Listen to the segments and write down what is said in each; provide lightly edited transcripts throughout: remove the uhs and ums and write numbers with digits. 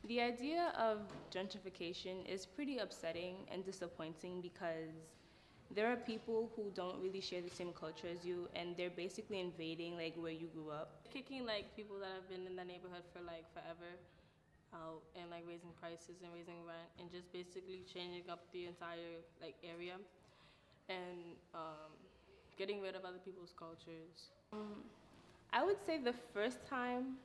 The idea of gentrification is pretty upsetting and disappointing because there are people who don't really share the same culture as you, and they're basically invading like where you grew up. Kicking like people that have been in the neighborhood for like forever out and like raising prices and raising rent and just basically changing up the entire like area and getting rid of other people's cultures. I would say the first time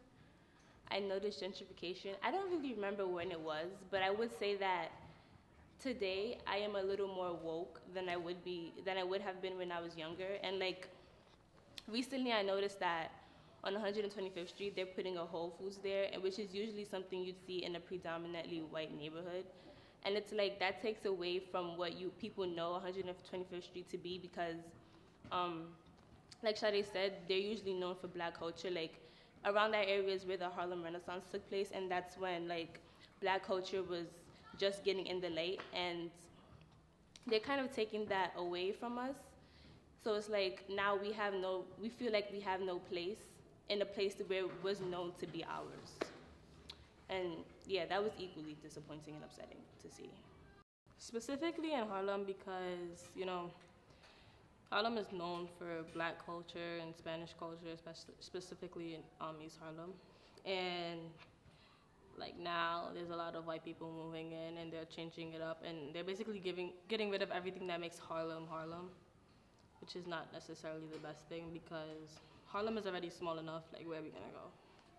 I noticed gentrification, I don't really remember when it was, but I would say that today I am a little more woke than I would have been when I was younger. And like recently I noticed that on 125th Street they're putting a Whole Foods there, and which is usually something you'd see in a predominantly white neighborhood. And it's like that takes away from what you people know 125th Street to be, because like Sade said, they're usually known for black culture. Like around that area is where the Harlem Renaissance took place, and that's when like black culture was just getting in the light, and they're kind of taking that away from us. So it's like now we feel like we have no place in a place where it was known to be ours. And yeah, that was equally disappointing and upsetting to see. Specifically in Harlem because, Harlem is known for black culture and Spanish culture, especially specifically in East Harlem. And like now there's a lot of white people moving in and they're changing it up and they're basically getting rid of everything that makes Harlem Harlem, which is not necessarily the best thing because Harlem is already small enough. Like, where are we gonna go?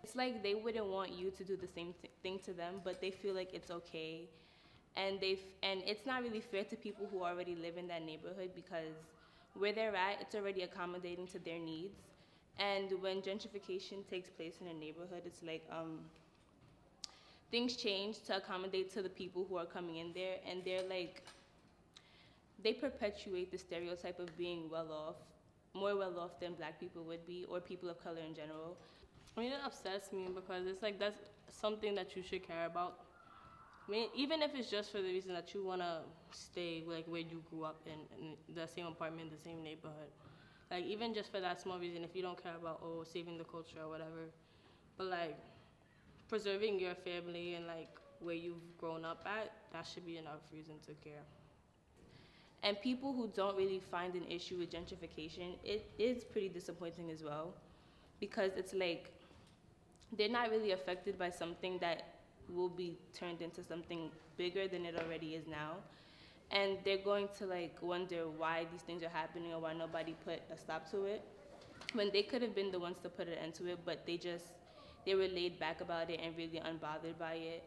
It's like they wouldn't want you to do the same thing to them, but they feel like it's okay. And it's not really fair to people who already live in that neighborhood, because where they're at, it's already accommodating to their needs. And when gentrification takes place in a neighborhood, it's like things change to accommodate to the people who are coming in there, and they perpetuate the stereotype of being well off, more well off than black people would be, or people of color in general. I mean, it upsets me because it's like that's something that you should care about. I mean, even if it's just for the reason that you want to stay like where you grew up in the same apartment, the same neighborhood. Like even just for that small reason, if you don't care about saving the culture or whatever, but like preserving your family and like where you've grown up at, that should be enough reason to care. And people who don't really find an issue with gentrification, it is pretty disappointing as well, because it's like they're not really affected by something that will be turned into something bigger than it already is now. And they're going to like wonder why these things are happening or why nobody put a stop to it, when they could have been the ones to put an end to it, but they were laid back about it and really unbothered by it.